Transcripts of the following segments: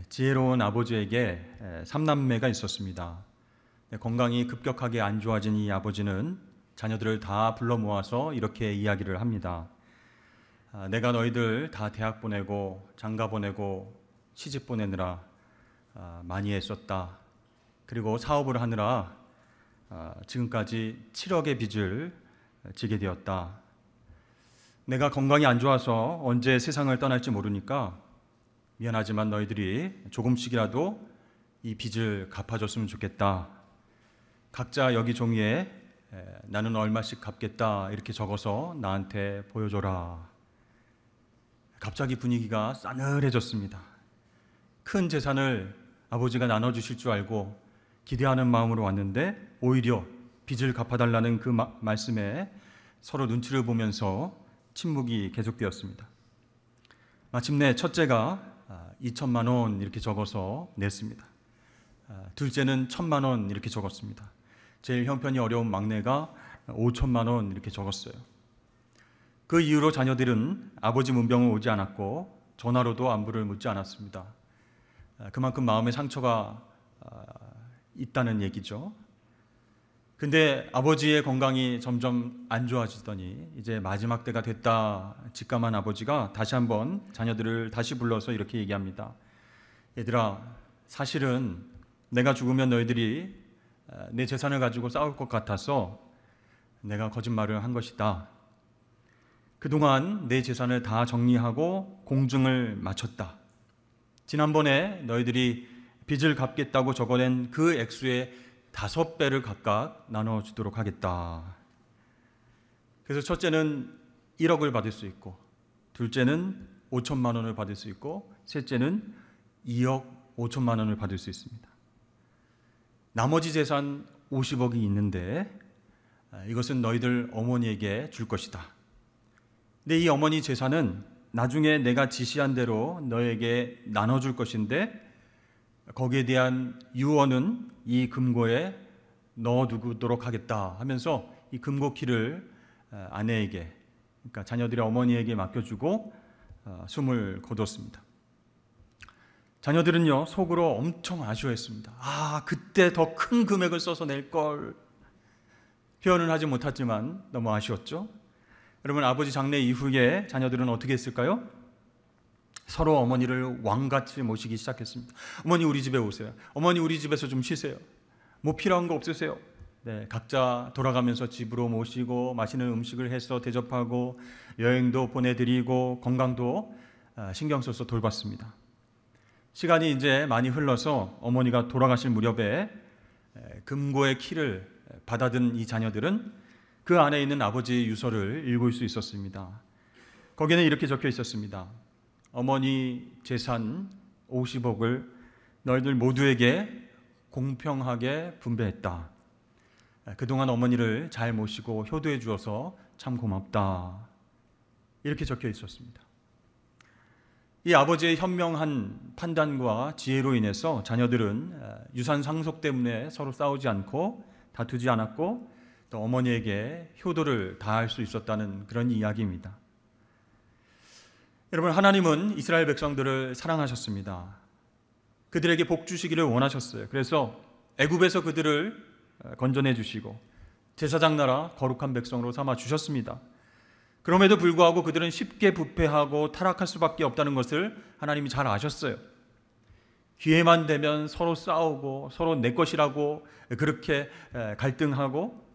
지혜로운 아버지에게 삼남매가 있었습니다. 건강이 급격하게 안 좋아진 이 아버지는 자녀들을 다 불러 모아서 이렇게 이야기를 합니다. 내가 너희들 다 대학 보내고 장가 보내고 시집 보내느라 많이 애썼다. 그리고 사업을 하느라 지금까지 7억의 빚을 지게 되었다. 내가 건강이 안 좋아서 언제 세상을 떠날지 모르니까 미안하지만 너희들이 조금씩이라도 이 빚을 갚아줬으면 좋겠다. 각자 여기 종이에 나는 얼마씩 갚겠다 이렇게 적어서 나한테 보여줘라. 갑자기 분위기가 싸늘해졌습니다. 큰 재산을 아버지가 나눠주실 줄 알고 기대하는 마음으로 왔는데 오히려 빚을 갚아달라는 그 말씀에 서로 눈치를 보면서 침묵이 계속되었습니다. 마침내 첫째가 2천만 원 이렇게 적어서 냈습니다. 둘째는 1,000만 원 이렇게 적었습니다. 제일 형편이 어려운 막내가 5천만 원 이렇게 적었어요. 그 이후로 자녀들은 아버지 문병은 오지 않았고 전화로도 안부를 묻지 않았습니다. 그만큼 마음의 상처가 있다는 얘기죠. 근데 아버지의 건강이 점점 안 좋아지더니 이제 마지막 때가 됐다 직감한 아버지가 다시 한번 자녀들을 다시 불러서 이렇게 얘기합니다. 얘들아, 사실은 내가 죽으면 너희들이 내 재산을 가지고 싸울 것 같아서 내가 거짓말을 한 것이다. 그동안 내 재산을 다 정리하고 공증을 마쳤다. 지난번에 너희들이 빚을 갚겠다고 적어낸 그 액수의 5배를 각각 나눠주도록 하겠다. 그래서 첫째는 1억을 받을 수 있고, 둘째는 5천만 원을 받을 수 있고, 셋째는 2억 5천만 원을 받을 수 있습니다. 나머지 재산 50억이 있는데 이것은 너희들 어머니에게 줄 것이다. 근데 이 어머니 재산은 나중에 내가 지시한 대로 너에게 나눠줄 것인데 거기에 대한 유언은 이 금고에 넣어두도록 하겠다 하면서 이 금고 키를 아내에게, 그러니까 자녀들의 어머니에게 맡겨주고 숨을 거뒀습니다. 자녀들은요 속으로 엄청 아쉬워했습니다. 그때 더 큰 금액을 써서 낼 걸. 표현은 하지 못했지만 너무 아쉬웠죠. 여러분, 아버지 장례 이후에 자녀들은 어떻게 했을까요? 서로 어머니를 왕같이 모시기 시작했습니다. 어머니 우리 집에 오세요. 어머니 우리 집에서 좀 쉬세요. 뭐 필요한 거 없으세요? 네, 각자 돌아가면서 집으로 모시고 맛있는 음식을 해서 대접하고 여행도 보내드리고 건강도 신경 써서 돌봤습니다. 시간이 이제 많이 흘러서 어머니가 돌아가실 무렵에 금고의 키를 받아든 이 자녀들은 그 안에 있는 아버지의 유서를 읽을 수 있었습니다. 거기에는 이렇게 적혀 있었습니다. 어머니 재산 50억을 너희들 모두에게 공평하게 분배했다. 그동안 어머니를 잘 모시고 효도해 주어서 참 고맙다. 이렇게 적혀 있었습니다. 이 아버지의 현명한 판단과 지혜로 인해서 자녀들은 유산 상속 때문에 서로 싸우지 않고 다투지 않았고 또 어머니에게 효도를 다할 수 있었다는 그런 이야기입니다. 여러분, 하나님은 이스라엘 백성들을 사랑하셨습니다. 그들에게 복 주시기를 원하셨어요. 그래서 애굽에서 그들을 건져내 주시고 제사장 나라 거룩한 백성으로 삼아 주셨습니다. 그럼에도 불구하고 그들은 쉽게 부패하고 타락할 수밖에 없다는 것을 하나님이 잘 아셨어요. 기회만 되면 서로 싸우고 서로 내 것이라고 그렇게 갈등하고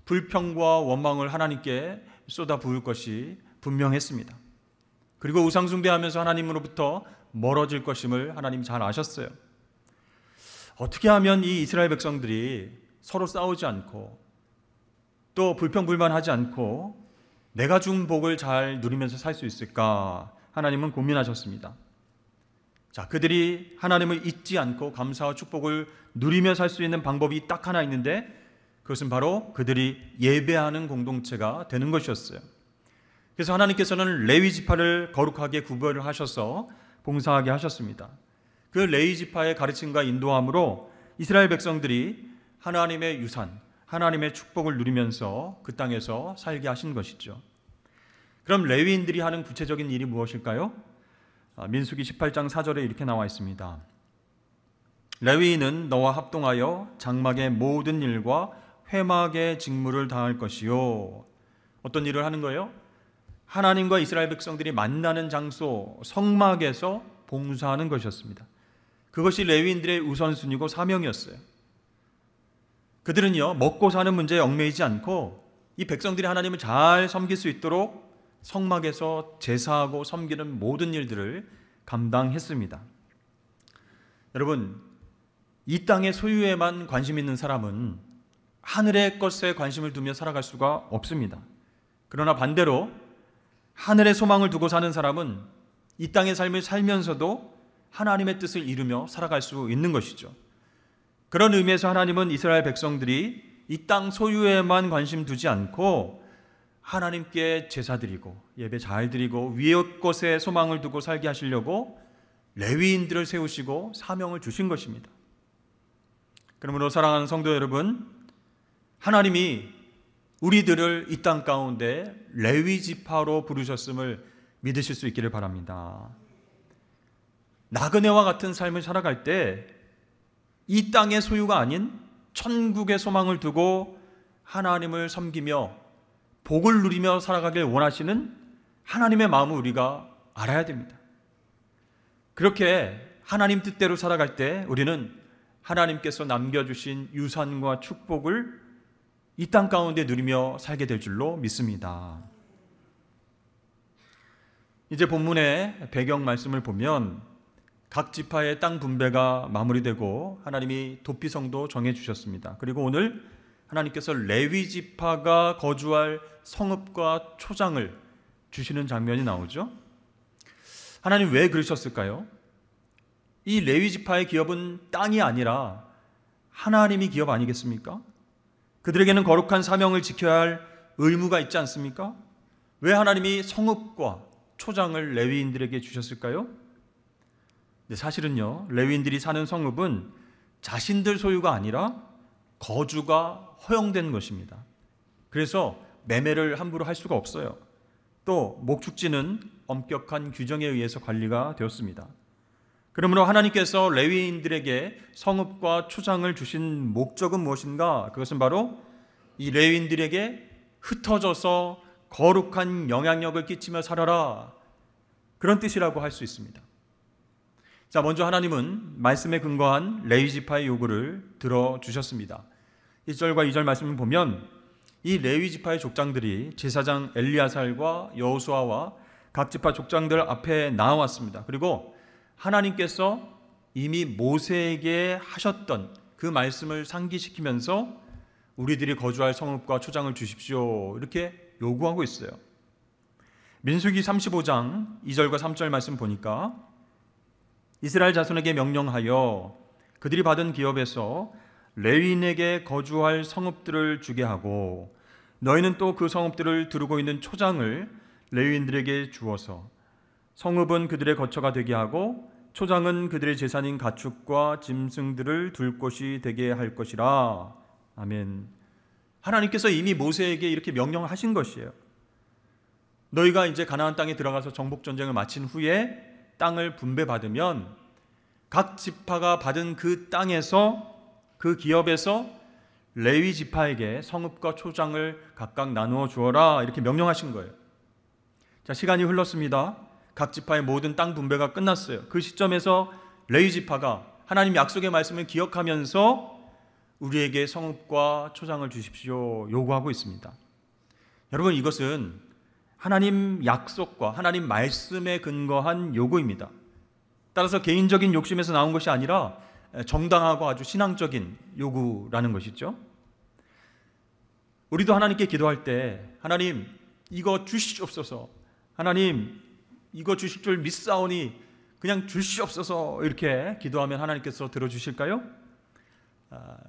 불평과 원망을 하나님께 쏟아부을 것이 분명했습니다. 그리고 우상 숭배하면서 하나님으로부터 멀어질 것임을 하나님이 잘 아셨어요. 어떻게 하면 이 이스라엘 백성들이 서로 싸우지 않고 또 불평불만하지 않고 내가 준 복을 잘 누리면서 살 수 있을까? 하나님은 고민하셨습니다. 자, 그들이 하나님을 잊지 않고 감사와 축복을 누리며 살 수 있는 방법이 딱 하나 있는데 그것은 바로 그들이 예배하는 공동체가 되는 것이었어요. 그래서 하나님께서는 레위 지파를 거룩하게 구별을 하셔서 봉사하게 하셨습니다. 그 레위 지파의 가르침과 인도함으로 이스라엘 백성들이 하나님의 유산, 하나님의 축복을 누리면서 그 땅에서 살게 하신 것이죠. 그럼 레위인들이 하는 구체적인 일이 무엇일까요? 민수기 18장 4절에 이렇게 나와 있습니다. 레위인은 너와 합동하여 장막의 모든 일과 회막의 직무를 다할 것이요. 어떤 일을 하는 거예요? 하나님과 이스라엘 백성들이 만나는 장소 성막에서 봉사하는 것이었습니다. 그것이 레위인들의 우선순위고 사명이었어요. 그들은요, 먹고 사는 문제에 얽매이지 않고 이 백성들이 하나님을 잘 섬길 수 있도록 성막에서 제사하고 섬기는 모든 일들을 감당했습니다. 여러분, 이 땅의 소유에만 관심 있는 사람은 하늘의 것에 관심을 두며 살아갈 수가 없습니다. 그러나 반대로 하늘의 소망을 두고 사는 사람은 이 땅의 삶을 살면서도 하나님의 뜻을 이루며 살아갈 수 있는 것이죠. 그런 의미에서 하나님은 이스라엘 백성들이 이 땅 소유에만 관심 두지 않고 하나님께 제사 드리고 예배 잘 드리고 위의 것에 소망을 두고 살게 하시려고 레위인들을 세우시고 사명을 주신 것입니다. 그러므로 사랑하는 성도 여러분, 하나님이 우리들을 이 땅 가운데 레위 지파로 부르셨음을 믿으실 수 있기를 바랍니다. 나그네와 같은 삶을 살아갈 때 이 땅의 소유가 아닌 천국의 소망을 두고 하나님을 섬기며 복을 누리며 살아가길 원하시는 하나님의 마음을 우리가 알아야 됩니다. 그렇게 하나님 뜻대로 살아갈 때 우리는 하나님께서 남겨주신 유산과 축복을 이 땅 가운데 누리며 살게 될 줄로 믿습니다. 이제 본문의 배경 말씀을 보면 각 지파의 땅 분배가 마무리되고 하나님이 도피성도 정해주셨습니다. 그리고 오늘 하나님께서 레위 지파가 거주할 성읍과 초장을 주시는 장면이 나오죠. 하나님 왜 그러셨을까요? 이 레위 지파의 기업은 땅이 아니라 하나님이 기업 아니겠습니까? 그들에게는 거룩한 사명을 지켜야 할 의무가 있지 않습니까? 왜 하나님이 성읍과 초장을 레위인들에게 주셨을까요? 사실은요, 레위인들이 사는 성읍은 자신들 소유가 아니라 거주가 허용된 것입니다. 그래서 매매를 함부로 할 수가 없어요. 또 목축지는 엄격한 규정에 의해서 관리가 되었습니다. 그러므로 하나님께서 레위인들에게 성읍과 초장을 주신 목적은 무엇인가? 그것은 바로 이 레위인들에게 흩어져서 거룩한 영향력을 끼치며 살아라, 그런 뜻이라고 할 수 있습니다. 자, 먼저 하나님은 말씀에 근거한 레위 지파의 요구를 들어주셨습니다. 1절과 2절 말씀을 보면 이 레위 지파의 족장들이 제사장 엘리야살과 여호수아와 각 지파 족장들 앞에 나왔습니다. 그리고 하나님께서 이미 모세에게 하셨던 그 말씀을 상기시키면서 우리들이 거주할 성읍과 초장을 주십시오, 이렇게 요구하고 있어요. 민수기 35장 2절과 3절 말씀 보니까 이스라엘 자손에게 명령하여 그들이 받은 기업에서 레위인에게 거주할 성읍들을 주게 하고 너희는 또 그 성읍들을 두르고 있는 초장을 레위인들에게 주어서 성읍은 그들의 거처가 되게 하고 초장은 그들의 재산인 가축과 짐승들을 둘 곳이 되게 할 것이라. 아멘. 하나님께서 이미 모세에게 이렇게 명령하신 것이에요. 너희가 이제 가나안 땅에 들어가서 정복 전쟁을 마친 후에 땅을 분배받으면 각 지파가 받은 그 땅에서, 그 기업에서 레위 지파에게 성읍과 초장을 각각 나누어 주어라, 이렇게 명령하신 거예요. 자, 시간이 흘렀습니다. 각 지파의 모든 땅 분배가 끝났어요. 그 시점에서 레위 지파가 하나님 약속의 말씀을 기억하면서 우리에게 성읍과 초장을 주십시오 요구하고 있습니다. 여러분, 이것은 하나님 약속과 하나님 말씀에 근거한 요구입니다. 따라서 개인적인 욕심에서 나온 것이 아니라 정당하고 아주 신앙적인 요구라는 것이죠. 우리도 하나님께 기도할 때 하나님 이거 주시옵소서, 하나님 이거 주실 줄 믿사오니 그냥 주시옵소서, 이렇게 기도하면 하나님께서 들어주실까요?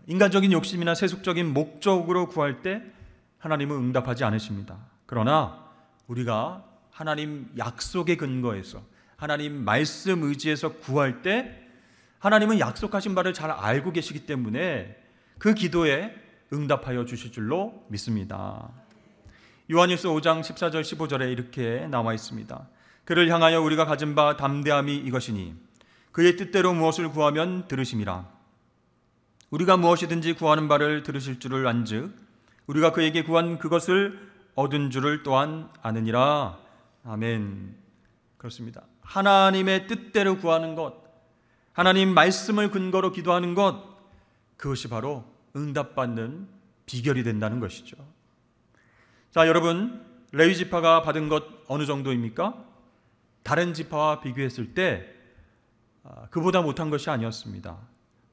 인간적인 욕심이나 세속적인 목적으로 구할 때 하나님은 응답하지 않으십니다. 그러나 우리가 하나님 약속의 근거에서 하나님 말씀 의지에서 구할 때 하나님은 약속하신 바를 잘 알고 계시기 때문에 그 기도에 응답하여 주실 줄로 믿습니다. 요한일서 5장 14절 15절에 이렇게 나와 있습니다. 그를 향하여 우리가 가진 바 담대함이 이것이니 그의 뜻대로 무엇을 구하면 들으심이라. 우리가 무엇이든지 구하는 바를 들으실 줄을 안즉 우리가 그에게 구한 그것을 얻은 줄을 또한 아느니라. 아멘. 그렇습니다. 하나님의 뜻대로 구하는 것, 하나님 말씀을 근거로 기도하는 것, 그것이 바로 응답받는 비결이 된다는 것이죠. 자, 여러분, 레위 지파가 받은 것 어느 정도입니까? 다른 지파와 비교했을 때 그보다 못한 것이 아니었습니다.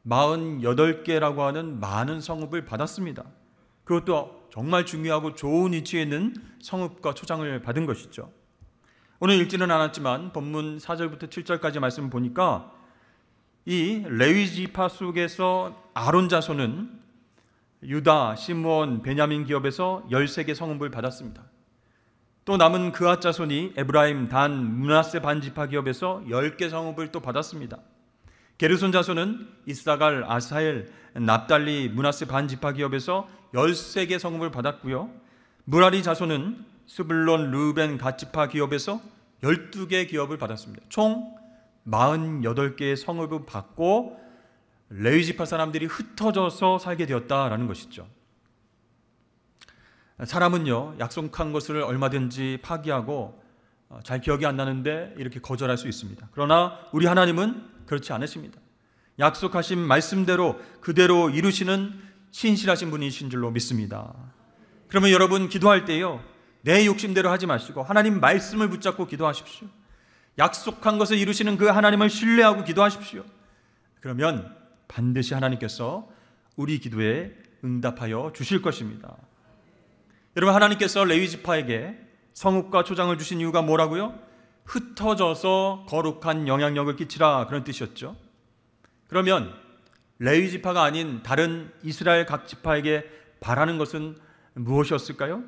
48개라고 하는 많은 성읍을 받았습니다. 그것도 정말 중요하고 좋은 위치에 있는 성읍과 초장을 받은 것이죠. 오늘 읽지는 않았지만 본문 4절부터 7절까지 말씀을 보니까 이 레위 지파 속에서 아론 자손은 유다, 시므온, 베냐민 기업에서 13개 성읍을 받았습니다. 또 남은 그앗 자손이 에브라임, 단, 므낫세 반 지파 기업에서 10개 성읍을 또 받았습니다. 게르손 자손은 이스사갈, 아사헬, 납달리, 므낫세 반 지파 기업에서 13개 성읍을 받았고요. 무라리 자손은 스불론, 르벤, 갓 지파 기업에서 12개 기업을 받았습니다. 총 48개의 성읍을 받고 레위 지파 사람들이 흩어져서 살게 되었다라는 것이죠. 사람은요, 약속한 것을 얼마든지 파기하고 잘 기억이 안 나는데 이렇게 거절할 수 있습니다. 그러나 우리 하나님은 그렇지 않으십니다. 약속하신 말씀대로 그대로 이루시는 신실하신 분이신 줄로 믿습니다. 그러면 여러분 기도할 때요, 내 욕심대로 하지 마시고 하나님 말씀을 붙잡고 기도하십시오. 약속한 것을 이루시는 그 하나님을 신뢰하고 기도하십시오. 그러면 반드시 하나님께서 우리 기도에 응답하여 주실 것입니다. 여러분, 하나님께서 레위 지파에게 성읍과 초장을 주신 이유가 뭐라고요? 흩어져서 거룩한 영향력을 끼치라, 그런 뜻이었죠. 그러면 레위 지파가 아닌 다른 이스라엘 각 지파에게 바라는 것은 무엇이었을까요?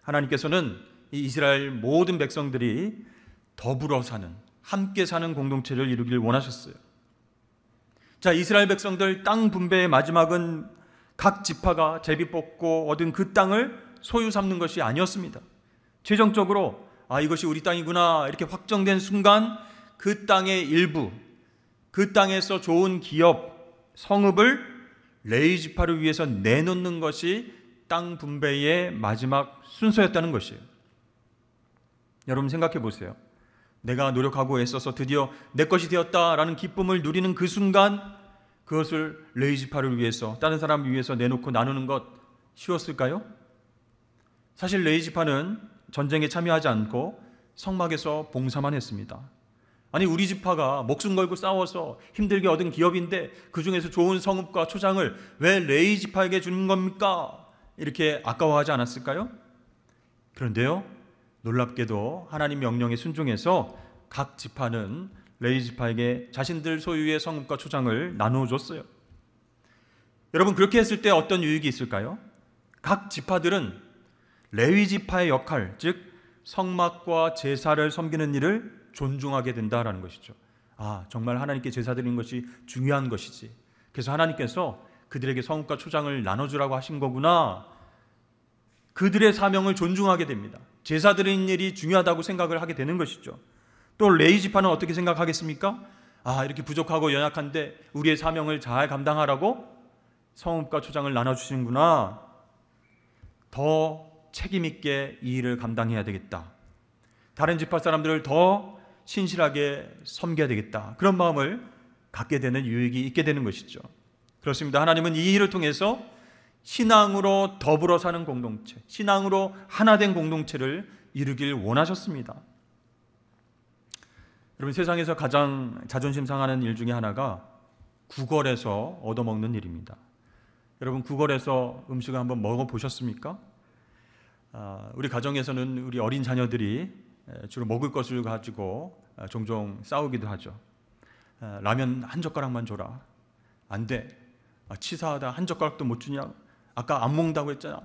하나님께서는 이 이스라엘 모든 백성들이 더불어 사는, 함께 사는 공동체를 이루길 원하셨어요. 자, 이스라엘 백성들 땅 분배의 마지막은 각 지파가 제비 뽑고 얻은 그 땅을 소유 삼는 것이 아니었습니다. 최종적으로 이것이 우리 땅이구나 이렇게 확정된 순간 그 땅의 일부, 그 땅에서 좋은 기업, 성읍을 레위 지파를 위해서 내놓는 것이 땅 분배의 마지막 순서였다는 것이에요. 여러분 생각해 보세요. 내가 노력하고 애써서 드디어 내 것이 되었다라는 기쁨을 누리는 그 순간 그것을 레위 지파를 위해서, 다른 사람을 위해서 내놓고 나누는 것 쉬웠을까요? 사실 레위 지파는 전쟁에 참여하지 않고 성막에서 봉사만 했습니다. 아니, 우리 지파가 목숨 걸고 싸워서 힘들게 얻은 기업인데 그 중에서 좋은 성읍과 초장을 왜 레위 지파에게 주는 겁니까? 이렇게 아까워하지 않았을까요? 그런데요, 놀랍게도 하나님 명령에 순종해서 각 지파는 레위 지파에게 자신들 소유의 성읍과 초장을 나누어 줬어요. 여러분, 그렇게 했을 때 어떤 유익이 있을까요? 각 지파들은 레위 지파의 역할, 즉 성막과 제사를 섬기는 일을 존중하게 된다라는 것이죠. 정말 하나님께 제사 드리는 것이 중요한 것이지. 그래서 하나님께서 그들에게 성읍과 초장을 나눠주라고 하신 거구나. 그들의 사명을 존중하게 됩니다. 제사 드리는 일이 중요하다고 생각을 하게 되는 것이죠. 또 레위 지파는 어떻게 생각하겠습니까? 이렇게 부족하고 연약한데 우리의 사명을 잘 감당하라고 성읍과 초장을 나눠주시는구나. 더 책임 있게 이 일을 감당해야 되겠다. 다른 지파 사람들을 더 신실하게 섬겨야 되겠다. 그런 마음을 갖게 되는 유익이 있게 되는 것이죠. 그렇습니다. 하나님은 이 일을 통해서 신앙으로 더불어 사는 공동체, 신앙으로 하나 된 공동체를 이루길 원하셨습니다. 여러분, 세상에서 가장 자존심 상하는 일 중에 하나가 구걸해서 얻어먹는 일입니다. 여러분, 구걸해서 음식을 한번 먹어보셨습니까? 우리 가정에서는 우리 어린 자녀들이 주로 먹을 것을 가지고 종종 싸우기도 하죠. 라면 한 젓가락만 줘라. 안 돼. 치사하다. 한 젓가락도 못 주냐? 아까 안 먹는다고 했잖아.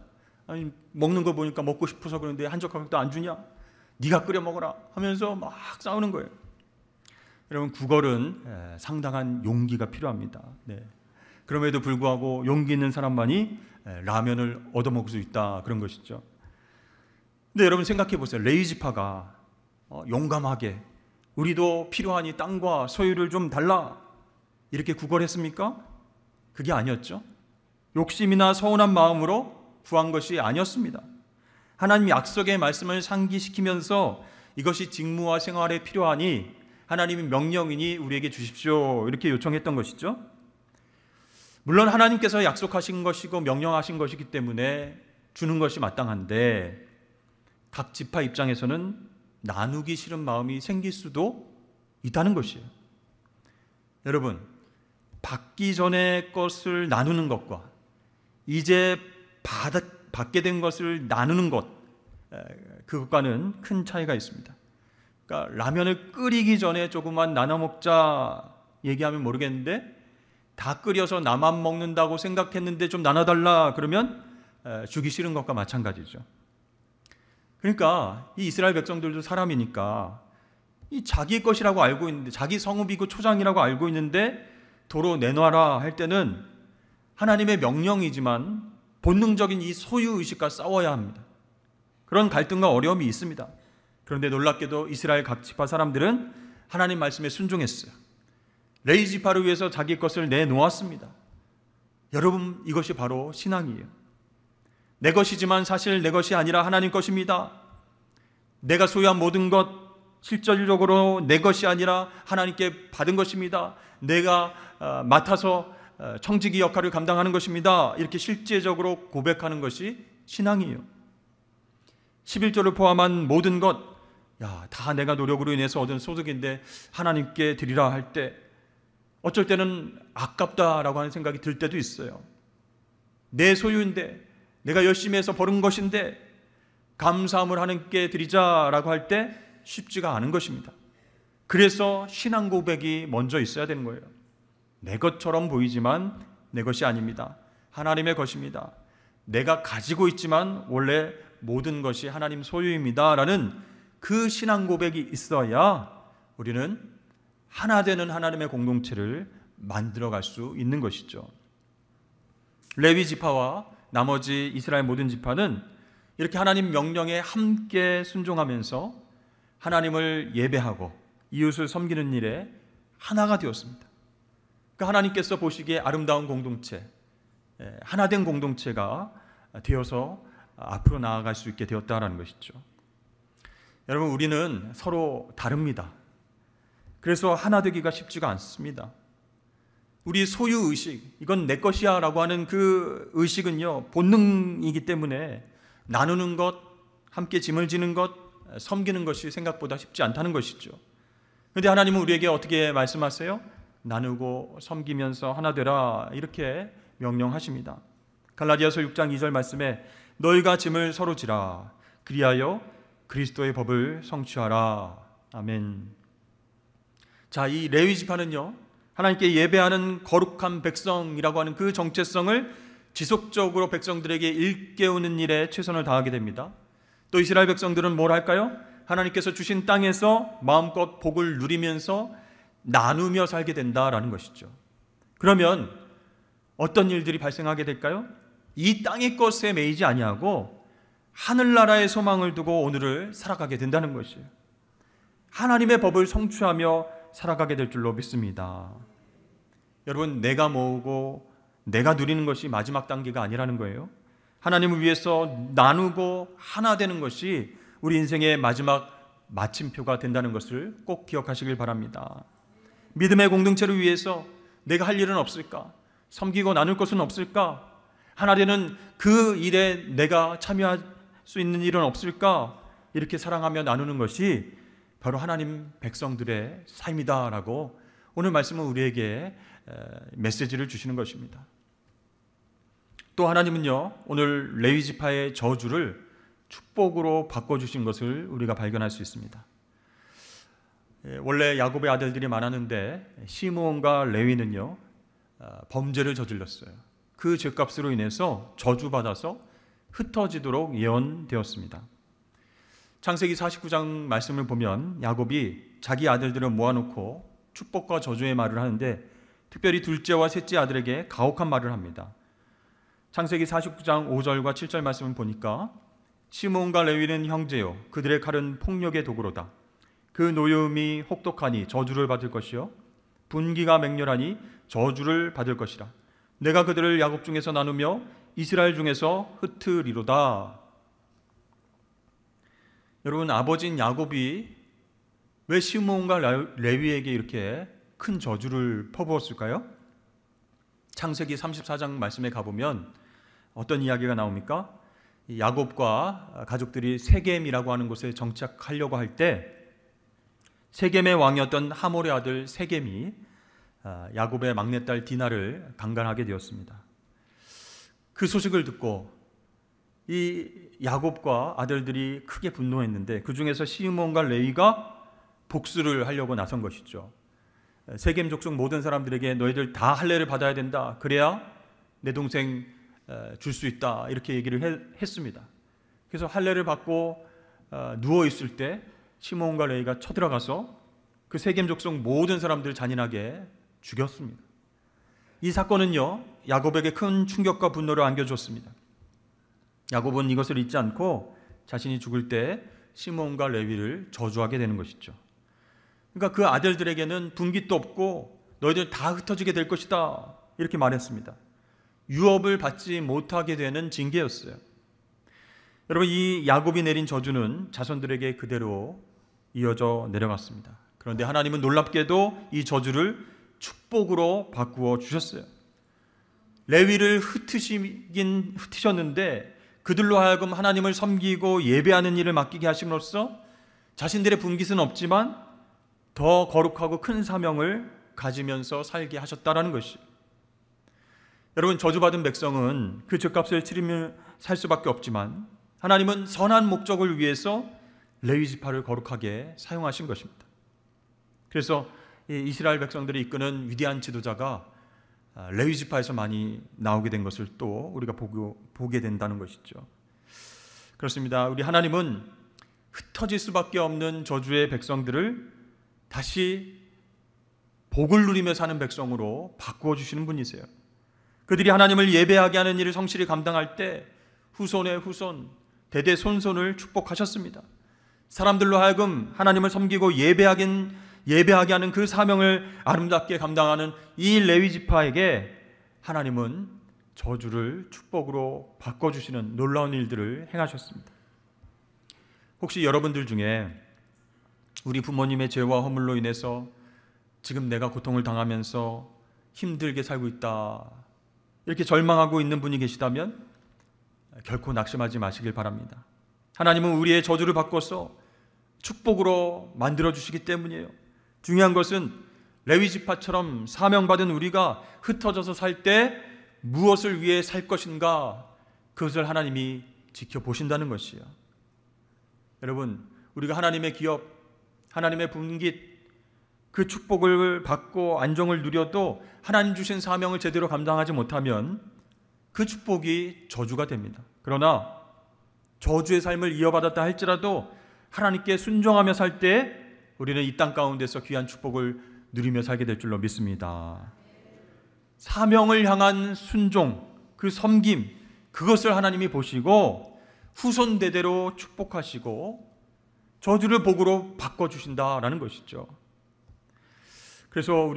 아니, 먹는 거 보니까 먹고 싶어서 그러는데 한 젓가락도 안 주냐? 네가 끓여 먹어라 하면서 막 싸우는 거예요. 여러분, 구걸은 상당한 용기가 필요합니다. 그럼에도 불구하고 용기 있는 사람만이 라면을 얻어먹을 수 있다, 그런 것이죠. 근데 여러분 생각해 보세요. 레위 지파가 용감하게 우리도 필요하니 땅과 소유를 좀 달라 이렇게 구걸했습니까? 그게 아니었죠. 욕심이나 서운한 마음으로 구한 것이 아니었습니다. 하나님 약속의 말씀을 상기시키면서 이것이 직무와 생활에 필요하니 하나님의 명령이니 우리에게 주십시오 이렇게 요청했던 것이죠. 물론 하나님께서 약속하신 것이고 명령하신 것이기 때문에 주는 것이 마땅한데 각 지파 입장에서는 나누기 싫은 마음이 생길 수도 있다는 것이에요. 여러분, 받기 전에 것을 나누는 것과 이제 받게 된 것을 나누는 것, 그것과는 큰 차이가 있습니다. 그러니까 라면을 끓이기 전에 조금만 나눠 먹자 얘기하면 모르겠는데 다 끓여서 나만 먹는다고 생각했는데 좀 나눠달라 그러면 주기 싫은 것과 마찬가지죠. 그러니까 이 이스라엘 백성들도 사람이니까 이 자기 것이라고 알고 있는데, 자기 성읍이고 초장이라고 알고 있는데 도로 내놔라 할 때는 하나님의 명령이지만 본능적인 이 소유의식과 싸워야 합니다. 그런 갈등과 어려움이 있습니다. 그런데 놀랍게도 이스라엘 각 지파 사람들은 하나님 말씀에 순종했어요. 레위 지파를 위해서 자기 것을 내놓았습니다. 여러분, 이것이 바로 신앙이에요. 내 것이지만 사실 내 것이 아니라 하나님 것입니다. 내가 소유한 모든 것 실질적으로 내 것이 아니라 하나님께 받은 것입니다. 내가 맡아서 청지기 역할을 감당하는 것입니다. 이렇게 실제적으로 고백하는 것이 신앙이에요. 11조를 포함한 모든 것, 다 내가 노력으로 인해서 얻은 소득인데 하나님께 드리라 할 때 어쩔 때는 아깝다라고 하는 생각이 들 때도 있어요. 내 소유인데, 내가 열심히 해서 버는 것인데 감사함을 하나님께 드리자라고 할 때 쉽지가 않은 것입니다. 그래서 신앙 고백이 먼저 있어야 되는 거예요. 내 것처럼 보이지만 내 것이 아닙니다. 하나님의 것입니다. 내가 가지고 있지만 원래 모든 것이 하나님 소유입니다 라는 그 신앙 고백이 있어야 우리는 하나 되는 하나님의 공동체를 만들어갈 수 있는 것이죠. 레위 지파와 나머지 이스라엘 모든 지파는 이렇게 하나님 명령에 함께 순종하면서 하나님을 예배하고 이웃을 섬기는 일에 하나가 되었습니다. 그러니까 하나님께서 보시기에 아름다운 공동체, 하나된 공동체가 되어서 앞으로 나아갈 수 있게 되었다는 것이죠. 여러분, 우리는 서로 다릅니다. 그래서 하나 되기가 쉽지가 않습니다. 우리 소유의식, 이건 내 것이야 라고 하는 그 의식은요, 본능이기 때문에 나누는 것, 함께 짐을 지는 것, 섬기는 것이 생각보다 쉽지 않다는 것이죠. 그런데 하나님은 우리에게 어떻게 말씀하세요? 나누고 섬기면서 하나 되라 이렇게 명령하십니다. 갈라디아서 6장 2절 말씀에 너희가 짐을 서로 지라 그리하여 그리스도의 법을 성취하라. 아멘. 자, 이 레위 지파는요, 하나님께 예배하는 거룩한 백성이라고 하는 그 정체성을 지속적으로 백성들에게 일깨우는 일에 최선을 다하게 됩니다. 또 이스라엘 백성들은 뭘 할까요? 하나님께서 주신 땅에서 마음껏 복을 누리면서 나누며 살게 된다라는 것이죠. 그러면 어떤 일들이 발생하게 될까요? 이 땅의 것에 매이지 아니하고 하늘나라의 소망을 두고 오늘을 살아가게 된다는 것이에요. 하나님의 법을 성취하며 살아가게 될 줄로 믿습니다. 여러분, 내가 모으고 내가 누리는 것이 마지막 단계가 아니라는 거예요. 하나님을 위해서 나누고 하나 되는 것이 우리 인생의 마지막 마침표가 된다는 것을 꼭 기억하시길 바랍니다. 믿음의 공동체를 위해서 내가 할 일은 없을까? 섬기고 나눌 것은 없을까? 하나 되는 그 일에 내가 참여할 수 있는 일은 없을까? 이렇게 사랑하며 나누는 것이 바로 하나님 백성들의 삶이다라고 오늘 말씀은 우리에게 메시지를 주시는 것입니다. 또 하나님은요, 오늘 레위 지파의 저주를 축복으로 바꿔주신 것을 우리가 발견할 수 있습니다. 원래 야곱의 아들들이 많았는데 시므온과 레위는요, 범죄를 저질렀어요. 그 죄값으로 인해서 저주받아서 흩어지도록 예언되었습니다. 창세기 49장 말씀을 보면 야곱이 자기 아들들을 모아놓고 축복과 저주의 말을 하는데 특별히 둘째와 셋째 아들에게 가혹한 말을 합니다. 창세기 49장 5절과 7절 말씀을 보니까 시므온과 레위는 형제요 그들의 칼은 폭력의 도구로다. 그 노여움이 혹독하니 저주를 받을 것이요 분기가 맹렬하니 저주를 받을 것이라. 내가 그들을 야곱 중에서 나누며 이스라엘 중에서 흩으리로다. 여러분, 아버지인 야곱이 왜 시므온과 레위에게 이렇게 큰 저주를 퍼부었을까요? 창세기 34장 말씀에 가보면 어떤 이야기가 나옵니까? 야곱과 가족들이 세겜이라고 하는 곳에 정착하려고 할 때 세겜의 왕이었던 하몰의 아들 세겜이 야곱의 막내딸 디나를 강간하게 되었습니다. 그 소식을 듣고 이 야곱과 아들들이 크게 분노했는데 그 중에서 시므온과 레위가 복수를 하려고 나선 것이죠. 세겜 족속 모든 사람들에게 너희들 다 할례를 받아야 된다. 그래야 내 동생 줄 수 있다. 이렇게 얘기를 했습니다. 그래서 할례를 받고 누워 있을 때 시므온과 레위가 쳐들어가서 그 세겜 족속 모든 사람들을 잔인하게 죽였습니다. 이 사건은요, 야곱에게 큰 충격과 분노를 안겨줬습니다. 야곱은 이것을 잊지 않고 자신이 죽을 때 시므온과 레위를 저주하게 되는 것이죠. 그러니까 그 아들들에게는 분깃도 없고 너희들 다 흩어지게 될 것이다 이렇게 말했습니다. 유업을 받지 못하게 되는 징계였어요. 여러분, 이 야곱이 내린 저주는 자손들에게 그대로 이어져 내려갔습니다. 그런데 하나님은 놀랍게도 이 저주를 축복으로 바꾸어 주셨어요. 레위를 흩으셨는데 그들로 하여금 하나님을 섬기고 예배하는 일을 맡기게 하심으로써 자신들의 분깃은 없지만 더 거룩하고 큰 사명을 가지면서 살게 하셨다라는 것이죠. 여러분, 저주받은 백성은 그 죄값을 치르며 살 수밖에 없지만 하나님은 선한 목적을 위해서 레위 지파를 거룩하게 사용하신 것입니다. 그래서 이스라엘 백성들이 이끄는 위대한 지도자가 레위 지파에서 많이 나오게 된 것을 또 우리가 보게 된다는 것이죠. 그렇습니다. 우리 하나님은 흩어질 수밖에 없는 저주의 백성들을 다시 복을 누리며 사는 백성으로 바꾸어 주시는 분이세요. 그들이 하나님을 예배하게 하는 일을 성실히 감당할 때 후손의 후손, 대대손손을 축복하셨습니다. 사람들로 하여금 하나님을 섬기고 예배하게 하는 그 사명을 아름답게 감당하는 이 레위 지파에게 하나님은 저주를 축복으로 바꿔주시는 놀라운 일들을 행하셨습니다. 혹시 여러분들 중에 우리 부모님의 죄와 허물로 인해서 지금 내가 고통을 당하면서 힘들게 살고 있다 이렇게 절망하고 있는 분이 계시다면 결코 낙심하지 마시길 바랍니다. 하나님은 우리의 저주를 바꿔서 축복으로 만들어주시기 때문이에요. 중요한 것은 레위 지파처럼 사명받은 우리가 흩어져서 살 때 무엇을 위해 살 것인가, 그것을 하나님이 지켜보신다는 것이에요. 여러분, 우리가 하나님의 기업, 하나님의 분깃, 그 축복을 받고 안정을 누려도 하나님 주신 사명을 제대로 감당하지 못하면 그 축복이 저주가 됩니다. 그러나 저주의 삶을 이어받았다 할지라도 하나님께 순종하며 살 때 우리는 이 땅 가운데서 귀한 축복을 누리며 살게 될 줄로 믿습니다. 사명을 향한 순종, 그 섬김, 그것을 하나님이 보시고 후손 대대로 축복하시고 저주를 복으로 바꿔주신다라는 것이죠. 그래서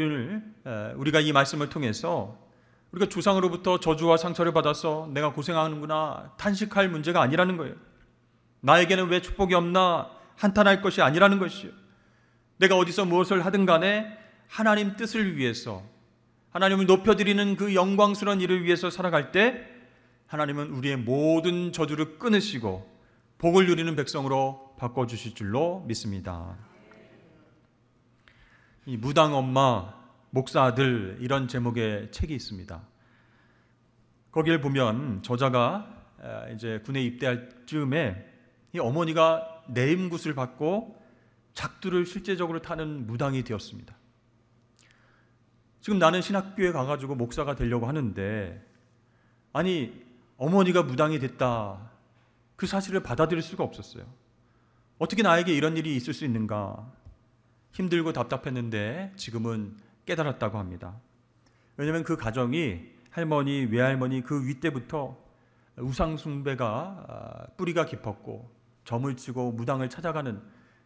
우리가 이 말씀을 통해서 우리가 조상으로부터 저주와 상처를 받아서 내가 고생하는구나 탄식할 문제가 아니라는 거예요. 나에게는 왜 축복이 없나 한탄할 것이 아니라는 것이요. 내가 어디서 무엇을 하든 간에 하나님 뜻을 위해서, 하나님을 높여드리는 그 영광스러운 일을 위해서 살아갈 때 하나님은 우리의 모든 저주를 끊으시고 복을 누리는 백성으로 바꿔주실 줄로 믿습니다. 이 무당 엄마, 목사 아들, 이런 제목의 책이 있습니다. 거기를 보면 저자가 이제 군에 입대할 즈음에 이 어머니가 내임굿을 받고 작두를 실제적으로 타는 무당이 되었습니다. 지금 나는 신학교에 가가지고 목사가 되려고 하는데, 아니 어머니가 무당이 됐다, 그 사실을 받아들일 수가 없었어요. 어떻게 나에게 이런 일이 있을 수 있는가, 힘들고 답답했는데 지금은 깨달았다고 합니다. 왜냐하면 그 가정이 할머니, 외할머니 그 윗때부터 우상 숭배가 뿌리가 깊었고 점을 치고 무당을 찾아가는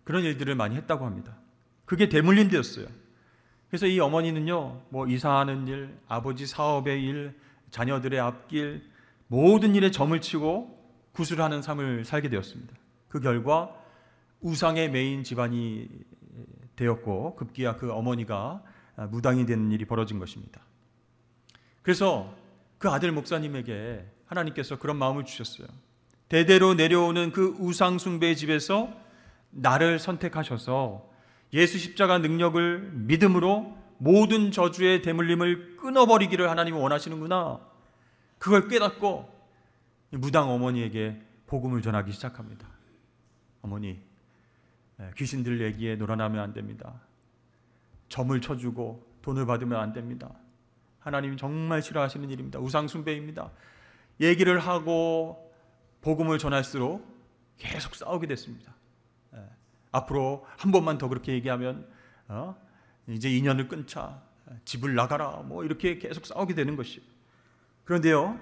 그런 일들을 많이 했다고 합니다. 그게 대물림되었어요. 그래서 이 어머니는요, 뭐 이사하는 일, 아버지 사업의 일, 자녀들의 앞길, 모든 일에 점을 치고 구술하는 삶을 살게 되었습니다. 그 결과 우상의 메인 집안이 되었고 급기야 그 어머니가 무당이 되는 일이 벌어진 것입니다. 그래서 그 아들 목사님에게 하나님께서 그런 마음을 주셨어요. 대대로 내려오는 그 우상 숭배의 집에서 나를 선택하셔서 예수 십자가 능력을 믿음으로 모든 저주의 대물림을 끊어버리기를 하나님이 원하시는구나. 그걸 깨닫고 무당 어머니에게 복음을 전하기 시작합니다. 어머니, 귀신들 얘기에 놀아나면 안 됩니다. 점을 쳐주고 돈을 받으면 안 됩니다. 하나님이 정말 싫어하시는 일입니다. 우상 숭배입니다. 얘기를 하고 복음을 전할수록 계속 싸우게 됐습니다. 앞으로 한 번만 더 그렇게 얘기하면 이제 인연을 끊자, 집을 나가라, 뭐 이렇게 계속 싸우게 되는 것이에요. 그런데요,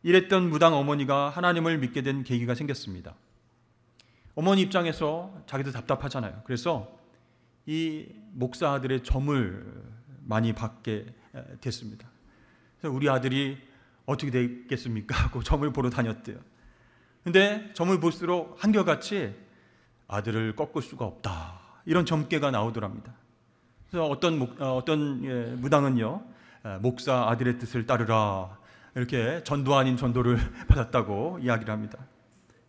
이랬던 무당 어머니가 하나님을 믿게 된 계기가 생겼습니다. 어머니 입장에서 자기도 답답하잖아요. 그래서 이 목사 아들의 점을 많이 받게 됐습니다. 그래서 우리 아들이 어떻게 되겠습니까? 하고 점을 보러 다녔대요. 근데 점을 볼수록 한결같이 아들을 꺾을 수가 없다, 이런 점괘가 나오더랍니다. 그래서 어떤 무당은요, 목사 아들의 뜻을 따르라, 이렇게 전도 아닌 전도를 받았다고 이야기를 합니다.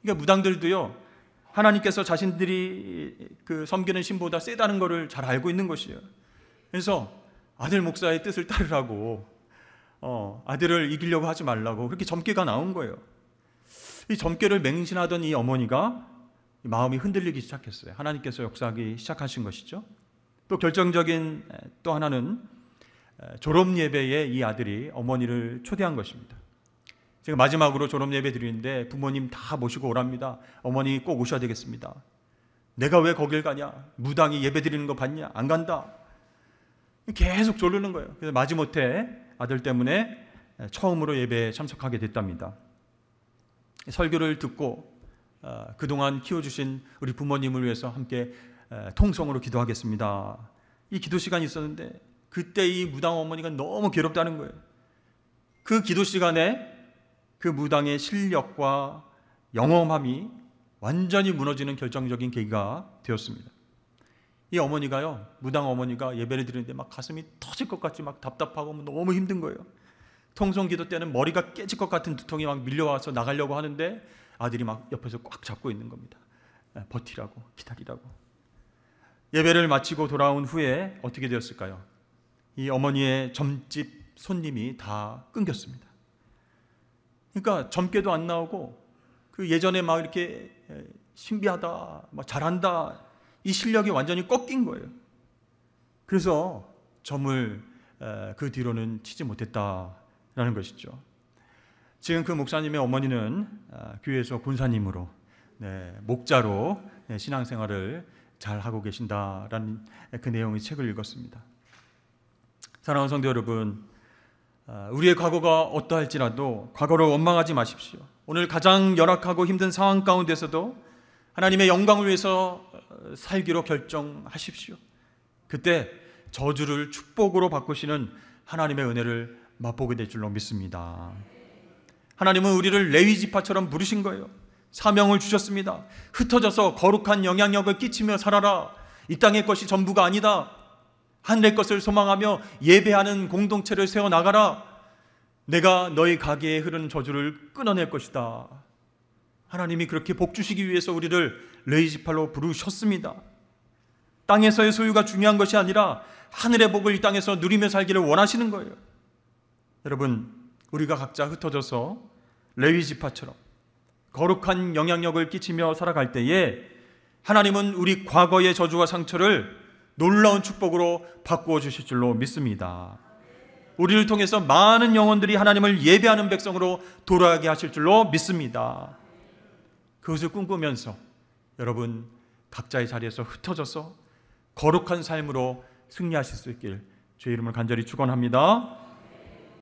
그러니까 무당들도요, 하나님께서 자신들이 그 섬기는 신보다 세다는 것을 잘 알고 있는 것이에요. 그래서 아들 목사의 뜻을 따르라고, 아들을 이기려고 하지 말라고 그렇게 점괘가 나온 거예요. 이 점괘를 맹신하던 이 어머니가 마음이 흔들리기 시작했어요. 하나님께서 역사하기 시작하신 것이죠. 또 결정적인 또 하나는 졸업 예배에 이 아들이 어머니를 초대한 것입니다. 제가 마지막으로 졸업 예배 드리는데 부모님 다 모시고 오랍니다. 어머니 꼭 오셔야 되겠습니다. 내가 왜 거길 가냐? 무당이 예배 드리는 거 봤냐? 안 간다. 계속 조르는 거예요. 그래서 마지못해 아들 때문에 처음으로 예배에 참석하게 됐답니다. 설교를 듣고 그동안 키워주신 우리 부모님을 위해서 함께 통성으로 기도하겠습니다. 이 기도 시간이 있었는데 그때 이 무당 어머니가 너무 괴롭다는 거예요. 그 기도 시간에 그 무당의 실력과 영험함이 완전히 무너지는 결정적인 계기가 되었습니다. 이 어머니가요, 무당 어머니가 예배를 드리는데 막 가슴이 터질 것 같이 막 답답하고 너무 힘든 거예요. 통성 기도 때는 머리가 깨질 것 같은 두통이 막 밀려와서 나가려고 하는데 아들이 막 옆에서 꽉 잡고 있는 겁니다. 버티라고, 기다리라고. 예배를 마치고 돌아온 후에 어떻게 되었을까요? 이 어머니의 점집 손님이 다 끊겼습니다. 그러니까 점괘도 안 나오고 그 예전에 막 이렇게 신비하다, 막 잘한다, 이 실력이 완전히 꺾인 거예요. 그래서 점을 그 뒤로는 치지 못했다라는 것이죠. 지금 그 목사님의 어머니는 교회에서 권사님으로, 목자로 신앙생활을 잘 하고 계신다라는 그 내용의 책을 읽었습니다. 사랑하는 성도 여러분, 우리의 과거가 어떠할지라도 과거를 원망하지 마십시오. 오늘 가장 열악하고 힘든 상황 가운데서도 하나님의 영광을 위해서 살기로 결정하십시오. 그때 저주를 축복으로 바꾸시는 하나님의 은혜를 맛보게 될 줄로 믿습니다. 하나님은 우리를 레위 지파처럼 부르신 거예요. 사명을 주셨습니다. 흩어져서 거룩한 영향력을 끼치며 살아라. 이 땅의 것이 전부가 아니다. 하늘의 것을 소망하며 예배하는 공동체를 세워나가라. 내가 너희 가게에 흐르는 저주를 끊어낼 것이다. 하나님이 그렇게 복 주시기 위해서 우리를 레위 지파로 부르셨습니다. 땅에서의 소유가 중요한 것이 아니라 하늘의 복을 이 땅에서 누리며 살기를 원하시는 거예요. 여러분, 우리가 각자 흩어져서 레위 지파처럼 거룩한 영향력을 끼치며 살아갈 때에 하나님은 우리 과거의 저주와 상처를 놀라운 축복으로 바꾸어 주실 줄로 믿습니다. 우리를 통해서 많은 영혼들이 하나님을 예배하는 백성으로 돌아가게 하실 줄로 믿습니다. 그것을 꿈꾸면서 여러분 각자의 자리에서 흩어져서 거룩한 삶으로 승리하실 수 있길 주의 이름을 간절히 축원합니다.